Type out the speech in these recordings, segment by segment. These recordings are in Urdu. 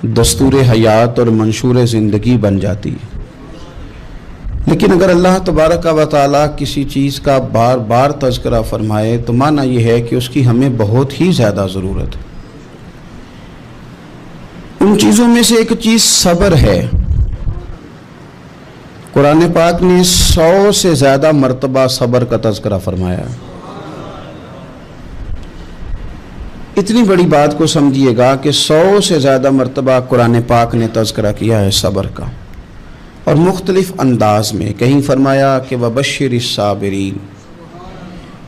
دستور حیات اور منشور زندگی بن جاتی ہے۔ لیکن اگر اللہ تبارک و تعالیٰ کسی چیز کا بار بار تذکرہ فرمائے تو معنی یہ ہے کہ اس کی ہمیں بہت ہی زیادہ ضرورت ہے۔ ان چیزوں میں سے ایک چیز صبر ہے۔ قرآن پاک نے 100 سے زیادہ مرتبہ صبر کا تذکرہ فرمایا۔ اتنی بڑی بات کو سمجھیے گا کہ 100 سے زیادہ مرتبہ قرآن پاک نے تذکرہ کیا ہے صبر کا، اور مختلف انداز میں۔ کہیں فرمایا کہ وَبَشِّرِ الصَّابِرِينَ،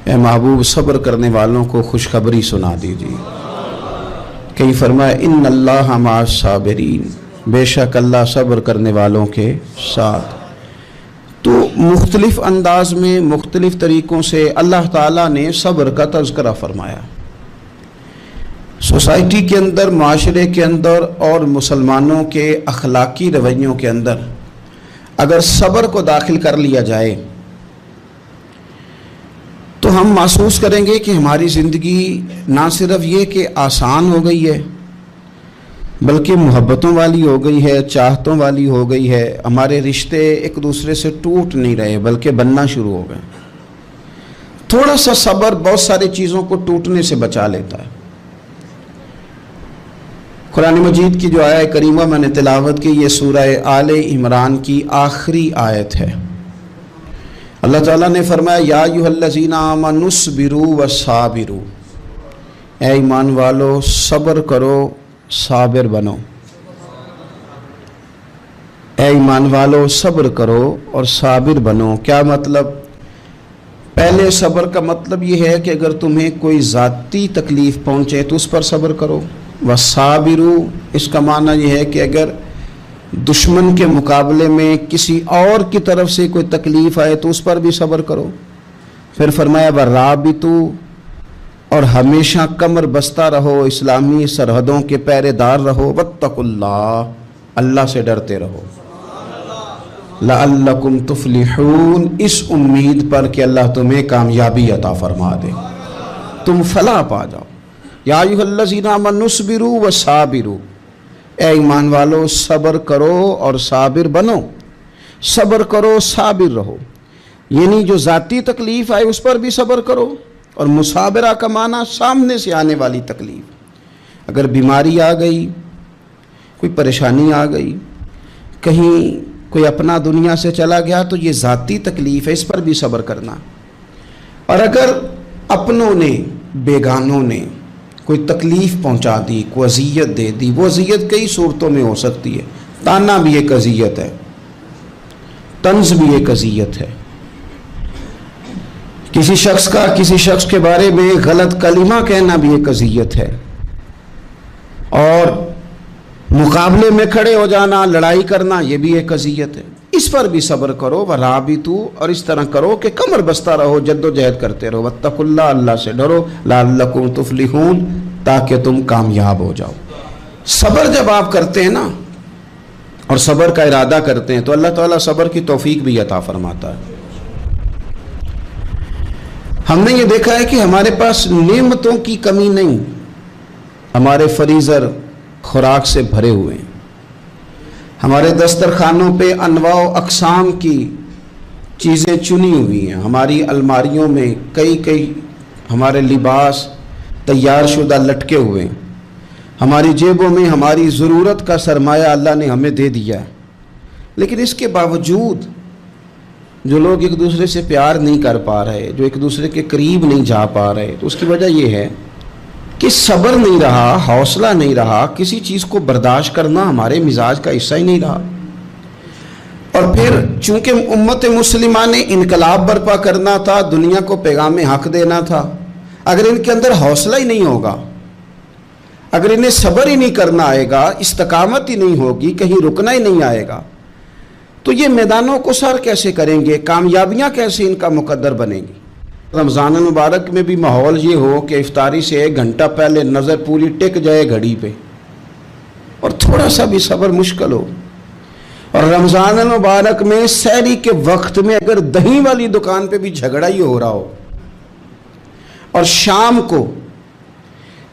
اے محبوب صبر کرنے والوں کو خوشخبری سنا دیجیے۔ کہیں فرمایا اِنَّ اللَّهَ مَعَ الصَّابِرِينَ، بے شک اللہ صبر کرنے والوں کے ساتھ۔ تو مختلف انداز میں مختلف طریقوں سے اللہ تعالیٰ نے صبر کا تذکرہ فرمایا۔ سوسائٹی کے اندر، معاشرے کے اندر اور مسلمانوں کے اخلاقی رویوں کے اندر اگر صبر کو داخل کر لیا جائے تو ہم محسوس کریں گے کہ ہماری زندگی نہ صرف یہ کہ آسان ہو گئی ہے بلکہ محبتوں والی ہو گئی ہے، چاہتوں والی ہو گئی ہے۔ ہمارے رشتے ایک دوسرے سے ٹوٹ نہیں رہے بلکہ بننا شروع ہو گئے۔ تھوڑا سا صبر بہت ساری چیزوں کو ٹوٹنے سے بچا لیتا ہے۔ قرآن مجید کی جو آیت کریمہ میں نے تلاوت کی، یہ سورہ آل عمران کی آخری آیت ہے۔ اللہ تعالیٰ نے فرمایا یا ایھا الذین آمنوا اصبروا وصابروا، اے ایمان والو صبر کرو صابر بنو۔ اے ایمان والو صبر کرو اور صابر بنو۔ کیا مطلب؟ پہلے صبر کا مطلب یہ ہے کہ اگر تمہیں کوئی ذاتی تکلیف پہنچے تو اس پر صبر کرو۔ وصابروا، اس کا معنی یہ ہے کہ اگر دشمن کے مقابلے میں کسی اور کی طرف سے کوئی تکلیف آئے تو اس پر بھی صبر کرو۔ پھر فرمایا ورابطوا، اور ہمیشہ کمر بستہ رہو، اسلامی سرحدوں کے پہرے دار رہو۔ واتقوا اللہ، اللہ سے ڈرتے رہو۔ لعلکم تفلحون، اس امید پر کہ اللہ تمہیں کامیابی عطا فرما دے، تم فلاح پا جاؤ۔ یا ایھا الذین آمنوا اصبروا وصابروا، اے ایمان والو صبر کرو اور صابر بنو۔ صبر کرو، صابر رہو، یعنی جو ذاتی تکلیف آئے اس پر بھی صبر کرو۔ اور مصابرہ کا معنی سامنے سے آنے والی تکلیف، اگر بیماری آ گئی، کوئی پریشانی آ گئی، کہیں کوئی اپنا دنیا سے چلا گیا تو یہ ذاتی تکلیف ہے، اس پر بھی صبر کرنا۔ اور اگر اپنوں نے، بیگانوں نے کوئی تکلیف پہنچا دی، کوئی اذیت دے دی، وہ اذیت کئی صورتوں میں ہو سکتی ہے۔ تانا بھی ایک اذیت ہے، طنز بھی ایک اذیت ہے، کسی شخص کے بارے میں غلط کلمہ کہنا بھی ایک اذیت ہے، اور مقابلے میں کھڑے ہو جانا، لڑائی کرنا، یہ بھی ایک اذیت ہے۔ اس پر بھی صبر کرو۔ ورابطوا، اور اس طرح کرو کہ کمر بستہ رہو، جد و جہد کرتے رہو۔ واتقوا اللہ، اللہ سے ڈرو۔ لعلکم تفلحون، تاکہ تم کامیاب ہو جاؤ۔ صبر جب آپ کرتے ہیں نا، اور صبر کا ارادہ کرتے ہیں، تو اللہ تعالیٰ صبر کی توفیق بھی عطا فرماتا ہے۔ ہم نے یہ دیکھا ہے کہ ہمارے پاس نعمتوں کی کمی نہیں، ہمارے فریزر خوراک سے بھرے ہوئے ہیں، ہمارے دسترخوانوں پہ انواع و اقسام کی چیزیں چنی ہوئی ہیں، ہماری الماریوں میں کئی ہمارے لباس تیار شدہ لٹکے ہوئے ہیں، ہماری جیبوں میں ہماری ضرورت کا سرمایہ اللہ نے ہمیں دے دیا ہے۔ لیکن اس کے باوجود جو لوگ ایک دوسرے سے پیار نہیں کر پا رہے، جو ایک دوسرے کے قریب نہیں جا پا رہے، تو اس کی وجہ یہ ہے کہ صبر نہیں رہا، حوصلہ نہیں رہا، کسی چیز کو برداشت کرنا ہمارے مزاج کا حصہ ہی نہیں رہا۔ اور پھر چونکہ امت مسلمہ نے انقلاب برپا کرنا تھا، دنیا کو پیغام حق دینا تھا، اگر ان کے اندر حوصلہ ہی نہیں ہوگا، اگر انہیں صبر ہی نہیں کرنا آئے گا، استقامت ہی نہیں ہوگی، کہیں رکنا ہی نہیں آئے گا، تو یہ میدانوں کو سر کیسے کریں گے؟ کامیابیاں کیسے ان کا مقدر بنیں گی؟ رمضان المبارک میں بھی ماحول یہ ہو کہ افطاری سے 1 گھنٹہ پہلے نظر پوری ٹک جائے گھڑی پہ، اور تھوڑا سا بھی صبر مشکل ہو۔ اور رمضان المبارک میں سحری کے وقت میں اگر دہی والی دکان پہ بھی جھگڑا ہی ہو رہا ہو، اور شام کو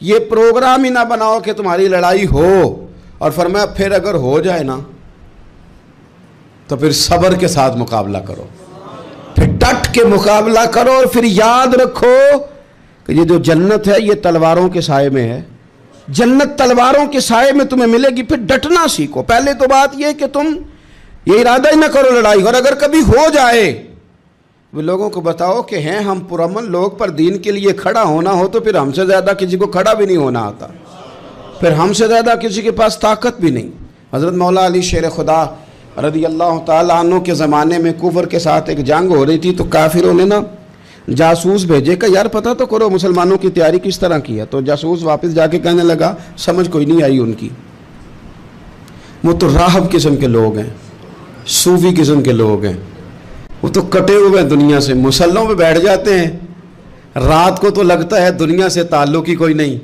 یہ پروگرام ہی نہ بناؤ کہ تمہاری لڑائی ہو، اور فرمایا پھر اگر ہو جائے نا تو پھر صبر کے ساتھ مقابلہ کرو، پھر ڈٹ کے مقابلہ کرو، اور پھر یاد رکھو کہ یہ جو جنت ہے یہ تلواروں کے سائے میں ہے، جنت تلواروں کے سائے میں تمہیں ملے گی۔ پھر ڈٹنا سیکھو۔ پہلے تو بات یہ کہ تم یہ ارادہ ہی نہ کرو لڑائی، اور اگر کبھی ہو جائے وہ لوگوں کو بتاؤ کہ ہیں ہم پرامن لوگ، پر دین کے لیے کھڑا ہونا ہو تو پھر ہم سے زیادہ کسی کو کھڑا بھی نہیں ہونا آتا، پھر ہم سے زیادہ کسی کے پاس طاقت بھی نہیں۔ حضرت مولا علی شیر خدا رضی اللہ تعالیٰ عنہ کے زمانے میں کفر کے ساتھ ایک جنگ ہو رہی تھی، تو کافروں نے نا جاسوس بھیجے کہ یار پتہ تو کرو مسلمانوں کی تیاری کس طرح کی ہے۔ تو جاسوس واپس جا کے کہنے لگا سمجھ کوئی نہیں آئی ان کی، وہ تو راہب قسم کے لوگ ہیں، صوفی قسم کے لوگ ہیں، وہ تو کٹے ہوئے ہیں دنیا سے، مسلوں پہ بیٹھ جاتے ہیں، رات کو تو لگتا ہے دنیا سے تعلق ہی کوئی نہیں،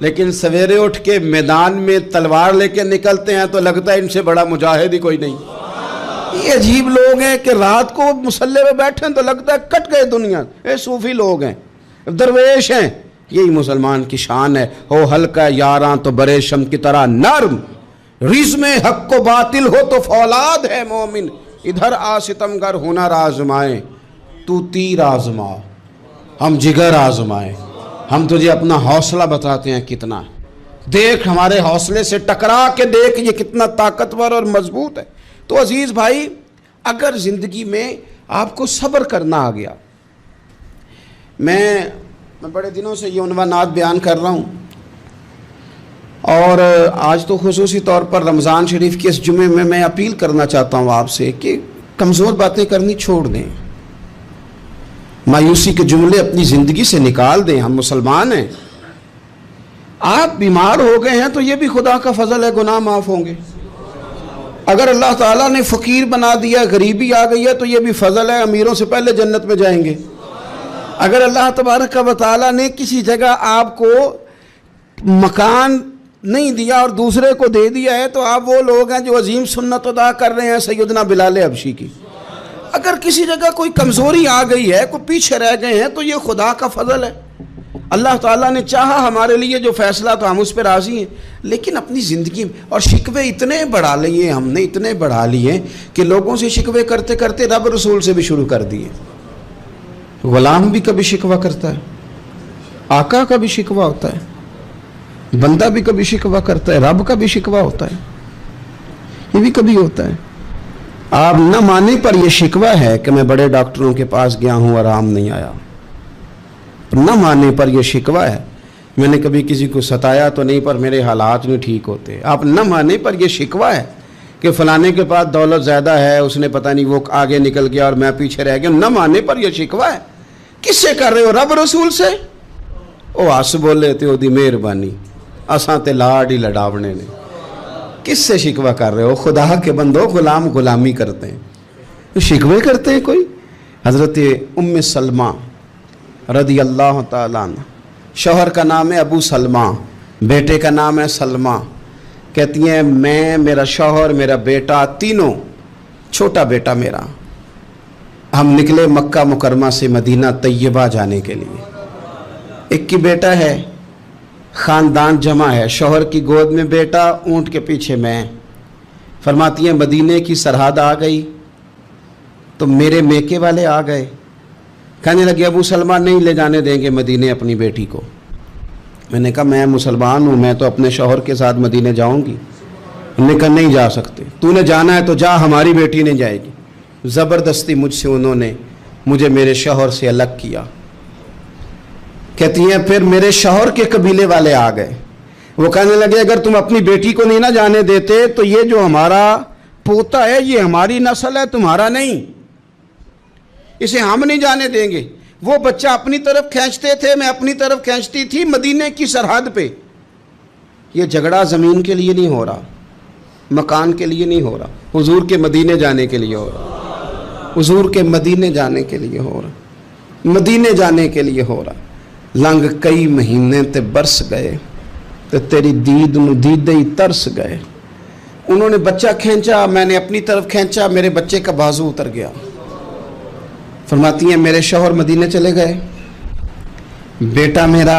لیکن سویرے اٹھ کے میدان میں تلوار لے کے نکلتے ہیں تو لگتا ہے ان سے بڑا مجاہد ہی کوئی نہیں۔ یہ عجیب لوگ ہیں کہ رات کو مسلح پہ بیٹھے ہیں تو لگتا ہے کٹ گئے دنیا، یہ صوفی لوگ ہیں، درویش ہیں۔ یہی مسلمان کی شان ہے، ہو ہلکا یاراں تو برے شم کی طرح نرم، رزم حق و باطل ہو تو فولاد ہے مومن، ادھر آ ستمگر ہنر آزمائیں، تو تیر آزما ہم جگر آزمائیں۔ ہم تجھے اپنا حوصلہ بتاتے ہیں کتنا، دیکھ ہمارے حوصلے سے ٹکرا کے دیکھ یہ کتنا طاقتور اور مضبوط ہے۔ تو عزیز بھائی، اگر زندگی میں آپ کو صبر کرنا آ گیا، میں بڑے دنوں سے یہ عنوانات بیان کر رہا ہوں، اور آج تو خصوصی طور پر رمضان شریف کے اس جمعے میں میں اپیل کرنا چاہتا ہوں آپ سے کہ کمزور باتیں کرنی چھوڑ دیں، مایوسی کے جملے اپنی زندگی سے نکال دیں۔ ہم مسلمان ہیں، آپ بیمار ہو گئے ہیں تو یہ بھی خدا کا فضل ہے، گناہ معاف ہوں گے۔ اگر اللہ تعالیٰ نے فقیر بنا دیا، غریبی آ گئی ہے تو یہ بھی فضل ہے، امیروں سے پہلے جنت میں جائیں گے۔ اگر اللہ تبارک و تعالیٰ نے کسی جگہ آپ کو مکان نہیں دیا اور دوسرے کو دے دیا ہے تو آپ وہ لوگ ہیں جو عظیم سنت ادا کر رہے ہیں سیدنا بلال حبشی کی۔ اگر کسی جگہ کوئی کمزوری آ گئی ہے، کوئی پیچھے رہ گئے ہیں تو یہ خدا کا فضل ہے۔ اللہ تعالیٰ نے چاہا ہمارے لیے جو فیصلہ تو ہم اس پہ راضی ہیں، لیکن اپنی زندگی اور شکوے اتنے بڑھا لیے، ہم نے اتنے بڑھا لیے کہ لوگوں سے شکوے کرتے کرتے رب رسول سے بھی شروع کر دیے۔ غلام بھی کبھی شکوہ کرتا ہے، آقا کا بھی شکوہ ہوتا ہے، بندہ بھی کبھی شکوہ کرتا ہے، رب کا بھی شکوہ ہوتا ہے، یہ بھی کبھی ہوتا ہے۔ آپ نہ مانے پر یہ شکوہ ہے کہ میں بڑے ڈاکٹروں کے پاس گیا ہوں آرام نہیں آیا، نہ مانے پر یہ شکوہ ہے میں نے کبھی کسی کو ستایا تو نہیں پر میرے حالات نہیں ٹھیک ہوتے۔ آپ نہ مانے پر یہ شکوہ ہے کہ فلانے کے پاس دولت زیادہ ہے، اس نے پتہ نہیں وہ آگے نکل گیا اور میں پیچھے رہ گیا، نہ مانے پر یہ شکوہ ہے۔ کس سے کر رہے ہو؟ رب رسول سے؟ او آس بولے تے او دی مہربانی اساں تے لاڈ ہی لڑاونے نے۔ کس سے شکوہ کر رہے ہو؟ خدا کے بندو، غلام غلامی کرتے ہیں، شکوے کرتے ہیں کوئی؟ حضرت ام سلمہ رضی اللہ تعالیٰ عنہ، شوہر کا نام ہے ابو سلمہ، بیٹے کا نام ہے سلمہ، کہتی ہیں میں، میرا شوہر، میرا بیٹا، تینوں، چھوٹا بیٹا میرا، ہم نکلے مکہ مکرمہ سے مدینہ طیبہ جانے کے لیے۔ ایک کی بیٹا ہے، خاندان جمع ہے، شوہر کی گود میں بیٹا، اونٹ کے پیچھے میں۔ فرماتی ہیں مدینے کی سرحد آ گئی تو میرے میکے والے آ گئے، کہنے لگے ابو سلمہ نہیں لے جانے دیں گے مدینے اپنی بیٹی کو۔ میں نے کہا میں مسلمان ہوں، میں تو اپنے شوہر کے ساتھ مدینے جاؤں گی۔ انہوں نے کہا نہیں جا سکتے، تو نے جانا ہے تو جا، ہماری بیٹی نہیں جائے گی۔ زبردستی مجھ سے انہوں نے مجھے میرے شوہر سے الگ کیا۔ کہتی ہیں پھر میرے شوہر کے قبیلے والے آ گئے، وہ کہنے لگے اگر تم اپنی بیٹی کو نہیں نہ جانے دیتے تو یہ جو ہمارا پوتا ہے یہ ہماری نسل ہے، تمہارا نہیں، اسے ہم نہیں جانے دیں گے۔ وہ بچہ اپنی طرف کھینچتے تھے، میں اپنی طرف کھینچتی تھی، مدینے کی سرحد پہ۔ یہ جھگڑا زمین کے لیے نہیں ہو رہا، مکان کے لیے نہیں ہو رہا، حضور کے مدینے جانے کے لیے ہو رہا، حضور کے مدینے جانے کے لیے ہو رہا، مدینے جانے کے لیے ہو رہا۔ لنگ کئی مہینے تے برس گئے تے تیری دید نو دیدے ہی ترس گئے۔ انہوں نے بچہ کھینچا، میں نے اپنی طرف کھینچا، میرے بچے کا بازو اتر گیا۔ فرماتی ہیں میرے شوہر مدینے چلے گئے، بیٹا میرا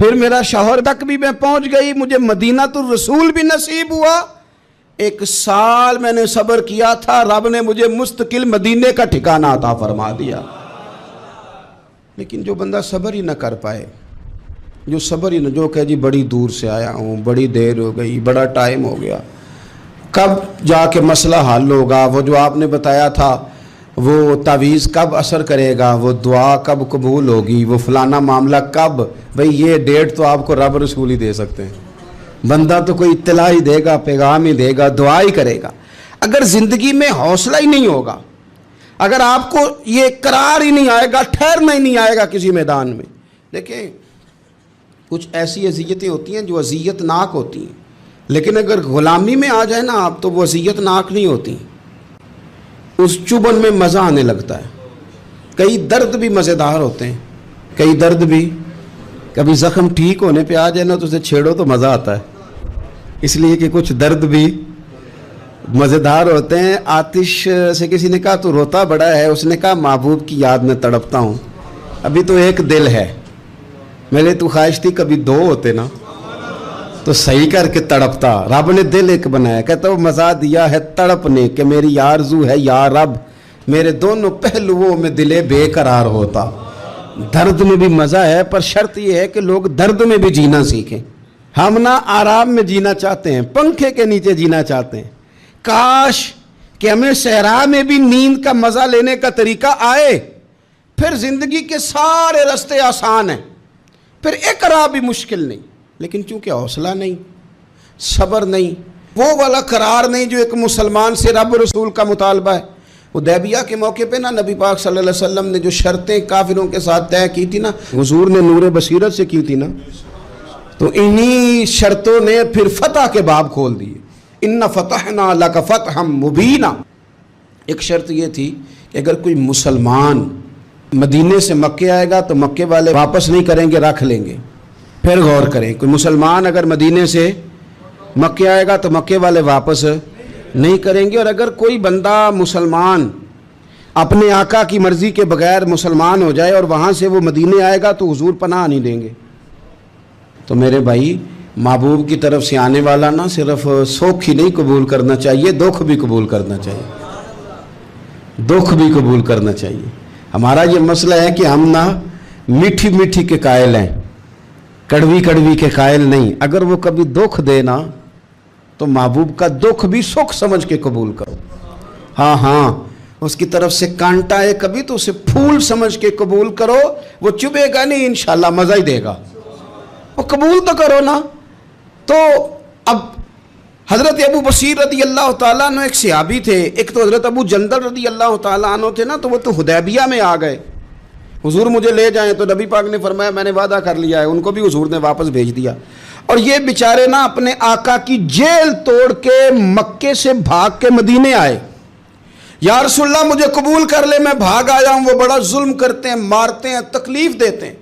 پھر میرا شوہر تک بھی میں پہنچ گئی, مجھے مدینہ الرسول بھی نصیب ہوا. 1 سال میں نے صبر کیا تھا, رب نے مجھے مستقل مدینے کا ٹھکانہ عطا فرما دیا. لیکن جو بندہ صبر ہی نہ کر پائے, جو صبر ہی نہ, جو کہ جی بڑی دور سے آیا ہوں, بڑی دیر ہو گئی, بڑا ٹائم ہو گیا, کب جا کے مسئلہ حل ہوگا, وہ جو آپ نے بتایا تھا وہ تعویذ کب اثر کرے گا, وہ دعا کب قبول ہوگی, وہ فلانا معاملہ کب, بھئی یہ ڈیٹ تو آپ کو رب رسول ہی دے سکتے ہیں. بندہ تو کوئی اطلاع ہی دے گا, پیغام ہی دے گا, دعا ہی کرے گا. اگر زندگی میں حوصلہ ہی نہیں ہوگا, اگر آپ کو یہ قرار ہی نہیں آئے گا, ٹھہرنا ہی نہیں آئے گا کسی میدان میں. دیکھیں کچھ ایسی اذیتیں ہوتی ہیں جو اذیت ناک ہوتی ہیں, لیکن اگر غلامی میں آ جائے نا آپ تو وہ اذیت ناک نہیں ہوتی, اس چبن میں مزہ آنے لگتا ہے. کئی درد بھی مزیدار ہوتے ہیں, کئی درد بھی, کبھی زخم ٹھیک ہونے پہ آ جائے نا تو اسے چھیڑو تو مزہ آتا ہے, اس لیے کہ کچھ درد بھی مزیدار ہوتے ہیں. آتش سے کسی نے کہا تو روتا بڑا ہے, اس نے کہا محبوب کی یاد میں تڑپتا ہوں, ابھی تو ایک دل ہے, میرے تو خواہش تھی کبھی 2 ہوتے نا تو صحیح کر کے تڑپتا. رب نے دل ایک بنایا, کہتا وہ مزہ دیا ہے تڑپ نے کہ میری آرزو ہے یا رب, میرے دونوں پہلوؤں میں دل بے قرار ہوتا. درد میں بھی مزہ ہے, پر شرط یہ ہے کہ لوگ درد میں بھی جینا سیکھیں. ہم نہ آرام میں جینا چاہتے ہیں, پنکھے کے نیچے جینا چاہتے ہیں. کاش کہ ہمیں صحرا میں بھی نیند کا مزہ لینے کا طریقہ آئے, پھر زندگی کے سارے راستے آسان ہیں, پھر اقرار بھی مشکل نہیں. لیکن چونکہ حوصلہ نہیں, صبر نہیں, وہ والا قرار نہیں جو ایک مسلمان سے رب رسول کا مطالبہ ہے. حدیبیہ کے موقع پہ نا نبی پاک صلی اللہ علیہ وسلم نے جو شرطیں کافروں کے ساتھ طے کی تھی نا, حضور نے نور بصیرت سے کی تھی نا, تو انہی شرطوں نے پھر فتح کے باب کھول دیے. ان فتحنا لک فتحا مبینا. ایک شرط یہ تھی کہ اگر کوئی مسلمان مدینے سے مکے آئے گا تو مکے والے واپس نہیں کریں گے, رکھ لیں گے. پھر غور کریں, کوئی مسلمان اگر مدینے سے مکے آئے گا تو مکے والے واپس نہیں کریں گے, اور اگر کوئی بندہ مسلمان اپنے آقا کی مرضی کے بغیر مسلمان ہو جائے اور وہاں سے وہ مدینے آئے گا تو حضور پناہ نہیں دیں گے. تو میرے بھائی, محبوب کی طرف سے آنے والا نہ صرف سوکھ ہی نہیں قبول کرنا چاہیے, دکھ بھی قبول کرنا چاہیے, دکھ بھی قبول کرنا چاہیے. ہمارا یہ مسئلہ ہے کہ ہم نہ میٹھی میٹھی کے قائل ہیں, کڑوی کڑوی کے قائل نہیں. اگر وہ کبھی دکھ دے نا تو محبوب کا دکھ بھی سکھ سمجھ کے قبول کرو. ہاں اس کی طرف سے کانٹا ہے کبھی تو اسے پھول سمجھ کے قبول کرو, وہ چبھے گا نہیں, انشاءاللہ مزہ ہی دے گا, وہ قبول تو کرو نا. تو اب حضرت ابو بصیر رضی اللہ تعالیٰ عنہ ایک صحابی تھے, ایک تو حضرت ابو جندل رضی اللہ تعالیٰ عنہ تھے نا, تو وہ تو حدیبیہ میں آ گئے, حضور مجھے لے جائیں, تو نبی پاک نے فرمایا میں نے وعدہ کر لیا ہے, ان کو بھی حضور نے واپس بھیج دیا. اور یہ بیچارے نا اپنے آقا کی جیل توڑ کے مکے سے بھاگ کے مدینے آئے. یا رسول اللہ مجھے قبول کر لے, میں بھاگ آیا ہوں, وہ بڑا ظلم کرتے ہیں, مارتے ہیں, تکلیف دیتے ہیں.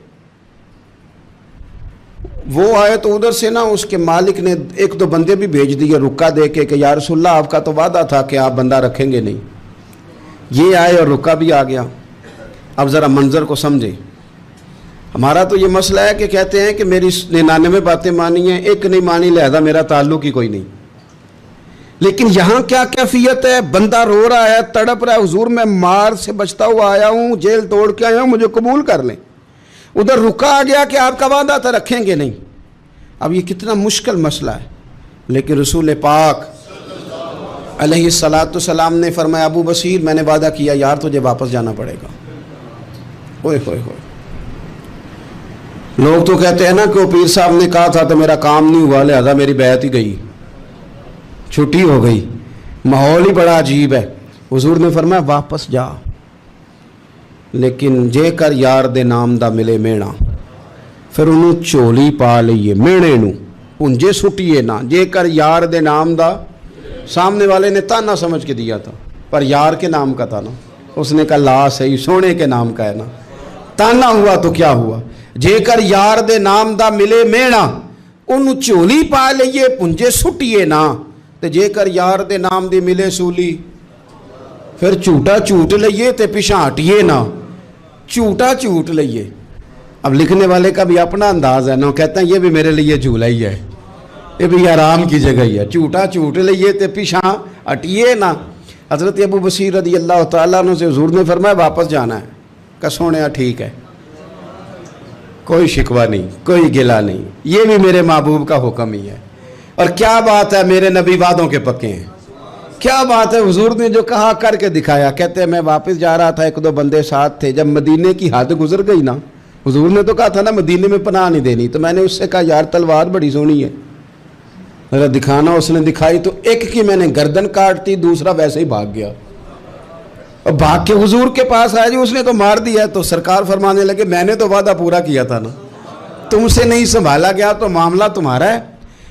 وہ آئے تو ادھر سے نا اس کے مالک نے 1-2 بندے بھی بھیج دیے رکا دے کے کہ یا رسول اللہ آپ کا تو وعدہ تھا کہ آپ بندہ رکھیں گے نہیں. یہ آئے اور رکا بھی آ گیا. اب ذرا منظر کو سمجھیں. ہمارا تو یہ مسئلہ ہے کہ کہتے ہیں کہ میری 99 باتیں مانی ہیں, ایک نہیں مانی, لہذا میرا تعلق ہی کوئی نہیں. لیکن یہاں کیا کیفیت ہے, بندہ رو رہا ہے, تڑپ رہا ہے, حضور میں مار سے بچتا ہوا آیا ہوں, جیل توڑ کے آیا ہوں, مجھے قبول کر لیں. ادھر رکا آ گیا کہ آپ کا وعدہ تھا رکھیں گے نہیں. اب یہ کتنا مشکل مسئلہ ہے, لیکن رسول پاک علیہ السلام نے فرمایا ابو بصیر میں نے وعدہ کیا یار تجھے واپس جانا پڑے گا. اوئے ہوئے ہوئے, لوگ تو کہتے ہیں نا کہ وہ پیر صاحب نے کہا تھا تو میرا کام نہیں ہوا, لہذا میری بیعت ہی گئی, چھٹی ہو گئی. ماحول ہی بڑا عجیب ہے. حضور نے فرمایا واپس جا, لیکن جے کر یار دے نام دا ملے مینا, پھر انہوں چولی پا لئیے مینے نو پنجے سٹیے نا. جے کر یار دے نام دا, سامنے والے نے تانا سمجھ کے دیا تھا پر یار کے نام کا تھا نا, اس نے کہا لا صحیح سونے کے نام کا ہے نا, تانا ہوا تو کیا ہوا. جے کر یار دے نام دا ملے مینا, انہوں چولی پا لئیے پنجے سٹیے نا. تے جے کر یار دے نام دی ملے سولی, پھر جھوٹا جھوٹ لئیے تے پیچھے ہٹیے نا, جھوٹا جھوٹ لئیے. اب لکھنے والے کا بھی اپنا انداز ہے نا، کہتے ہیں یہ بھی میرے لیے جھولا ہی ہے، یہ بھی آرام کی جگہ ہی ہے، جھوٹا جھوٹ لئیے تے پیچھا ہٹیے نا۔ حضرت ابو بصیر رضی اللہ تعالیٰ عنہ سے حضور نے فرمایا واپس جانا ہے، کہ سونے ٹھیک ہے، کوئی شکوہ نہیں، کوئی گلہ نہیں، یہ بھی میرے محبوب کا حکم ہی ہے۔ اور کیا بات ہے، میرے نبی وعدوں کے پکے ہیں، کیا بات ہے، حضور نے جو کہا کر کے دکھایا۔ کہتے ہیں میں واپس جا رہا تھا، ایک دو بندے ساتھ تھے، جب مدینے کی حد گزر گئی نا، حضور نے تو کہا تھا نا مدینے میں پناہ نہیں دینی، تو میں نے اس سے کہا یار تلوار بڑی سونی ہے، میرا دکھانا۔ اس نے دکھائی تو ایک کی میں نے گردن کاٹ دی، دوسرا ویسے ہی بھاگ گیا، اور بھاگ کے حضور کے پاس آیا، جی اس نے تو مار دیا۔ تو سرکار فرمانے لگے میں نے تو وعدہ پورا کیا تھا نا، تم سے نہیں سنبھالا گیا تو معاملہ تمہارا ہے۔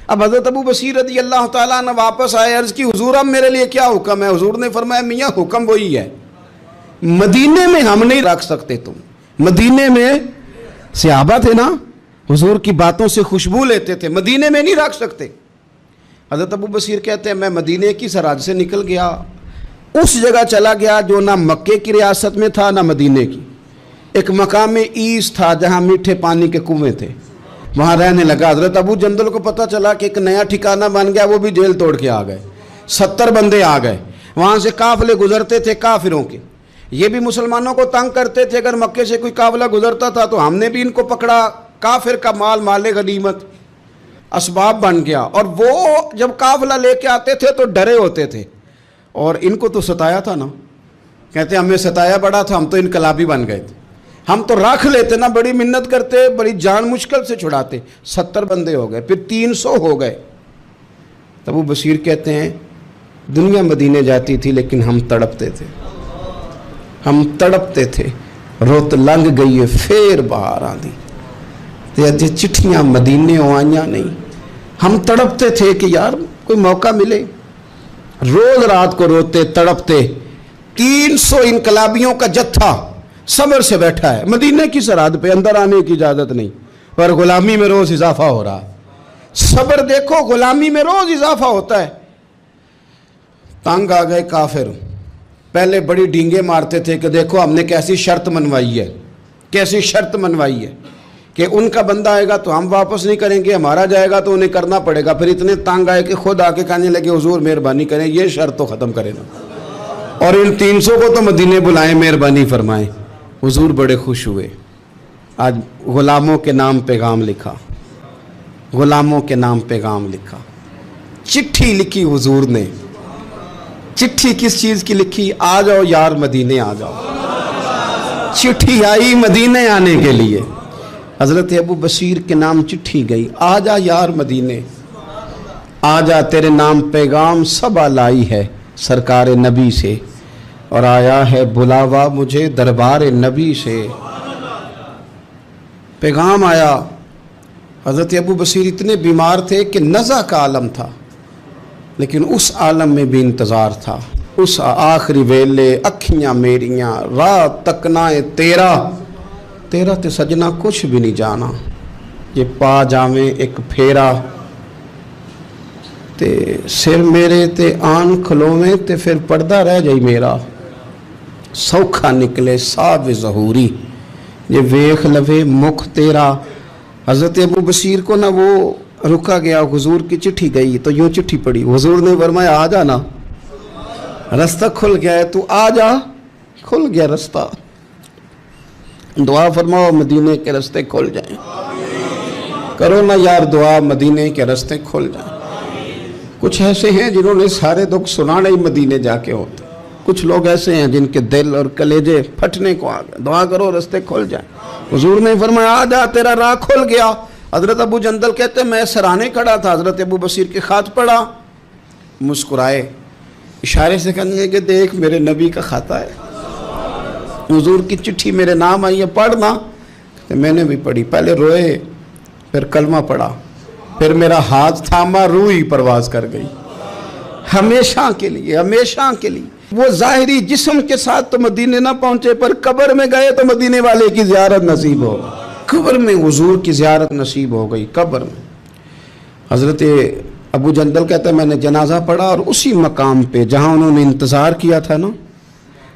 اب حضرت ابو بصیر رضی اللہ تعالیٰ عنہ واپس آئے، عرض کی حضور اب میرے لیے کیا حکم ہے؟ حضور نے فرمایا میاں حکم وہی ہے، مدینے میں ہم نہیں رکھ سکتے، تم مدینے میں صحابہ تھے نا، حضور کی باتوں سے خوشبو لیتے تھے، مدینے میں نہیں رکھ سکتے۔ حضرت ابو بصیر کہتے ہیں میں مدینے کی سرحد سے نکل گیا، اس جگہ چلا گیا جو نہ مکے کی ریاست میں تھا نہ مدینے کی، ایک مقام ایس تھا جہاں میٹھے پانی کے کنویں تھے، وہاں رہنے لگا۔ حضرت ابو جندل کو پتہ چلا کہ ایک نیا ٹھکانہ بن گیا، وہ بھی جیل توڑ کے آ گئے، 70 بندے آ گئے، وہاں سے قافلے گزرتے تھے کافروں کے، یہ بھی مسلمانوں کو تنگ کرتے تھے، اگر مکے سے کوئی قافلہ گزرتا تھا تو ہم نے بھی ان کو پکڑا، کافر کا مال مال غنیمت اسباب بن گیا۔ اور وہ جب قافلہ لے کے آتے تھے تو ڈرے ہوتے تھے، اور ان کو تو ستایا تھا نا، کہتے ہیں ہمیں ستایا بڑا تھا، ہم تو انقلابی بن گئے تھے، ہم تو رکھ لیتے نا، بڑی منت کرتے، بڑی جان مشکل سے چھڑاتے۔ 70 بندے ہو گئے، پھر 300 ہو گئے۔ تب وہ بصیر کہتے ہیں دنیا مدینے جاتی تھی لیکن ہم تڑپتے تھے، ہم تڑپتے تھے، روت لنگ گئی ہے پھر باہر آندی تے اج چٹھیاں مدینے آئیاں نہیں۔ ہم تڑپتے تھے کہ یار کوئی موقع ملے، روز رات کو روتے تڑپتے۔ 300 انقلابیوں کا جتھا صبر سے بیٹھا ہے مدینے کی سرحد پہ، اندر آنے کی اجازت نہیں، پر غلامی میں روز اضافہ ہو رہا۔ صبر دیکھو، غلامی میں روز اضافہ ہوتا ہے۔ تنگ آ گئے کافر، پہلے بڑی ڈینگیں مارتے تھے کہ دیکھو ہم نے کیسی شرط منوائی ہے، کیسی شرط منوائی ہے کہ ان کا بندہ آئے گا تو ہم واپس نہیں کریں گے، ہمارا جائے گا تو انہیں کرنا پڑے گا۔ پھر اتنے تنگ آئے کہ خود آ کے کہنے لگے حضور مہربانی کریں، یہ شرط تو ختم کریں نا، اور ان 300 کو تو مدینے بلائیں، مہربانی فرمائیں۔ حضور بڑے خوش ہوئے، آج غلاموں کے نام پیغام لکھا، غلاموں کے نام پیغام لکھا، چٹھی لکھی حضور نے۔ چٹھی کس چیز کی لکھی؟ آ جاؤ یار مدینے آ جاؤ۔ چٹھی آئی مدینے آنے کے لیے، حضرت ابو بصیر کے نام چٹھی گئی، آ جا یار مدینے، آ جا تیرے نام پیغام سب لائی ہے سرکار نبی سے، اور آیا ہے بلاوا مجھے دربار نبی سے۔ پیغام آیا۔ حضرت ابو بصیر اتنے بیمار تھے کہ نزع کا عالم تھا، لیکن اس عالم میں بھی انتظار تھا۔ اس آخری ویلے اکھیاں میریاں رات تکنائے تیرا تے سجنا کچھ بھی نہیں جانا، یہ پا جاویں ایک پھیرا تے سر میرے تے آن کھلویں تے پھر پردہ رہ جائی میرا، سوکھا نکلے صاحب ظہوری یہ ویخ لوے مکھ تیرا۔ حضرت ابو بصیر کو نہ وہ رکا گیا، حضور کی چٹھی گئی تو یوں چٹھی پڑی، حضور نے فرمایا آ جانا، رستہ کھل گیا ہے، تو آ جا، کھل گیا رستہ۔ دعا فرماؤ مدینے کے رستے کھل جائیں، کرو نا یار دعا مدینے کے رستے کھل جائیں۔ کچھ ایسے ہیں جنہوں نے سارے دکھ سنانے ہی مدینے جا کے ہوتے، کچھ لوگ ایسے ہیں جن کے دل اور کلیجے پھٹنے کو آ گئے، دعا کرو رستے کھل جائیں۔ حضور نے فرمایا آ جا تیرا راہ کھل گیا۔ حضرت ابو جندل کہتے ہیں میں سرانے کھڑا تھا، حضرت ابو بصیر کے خط پڑھا، مسکرائے، اشارے سے کہنے لگے کہ دیکھ میرے نبی کا خط ہے، حضور کی چٹھی میرے نام آئی ہے، پڑھنا۔ میں نے بھی پڑھی، پہلے روئے، پھر کلمہ پڑھا، پھر میرا ہاتھ تھاما، روح ہی پرواز کر گئی ہمیشہ کے لیے، ہمیشہ کے لیے۔ وہ ظاہری جسم کے ساتھ تو مدینے نہ پہنچے، پر قبر میں گئے تو مدینے والے کی زیارت نصیب ہو، قبر میں حضور کی زیارت نصیب ہو گئی، قبر میں۔ حضرت ابو جندل کہتا ہے میں نے جنازہ پڑھا، اور اسی مقام پہ جہاں انہوں نے انتظار کیا تھا نا،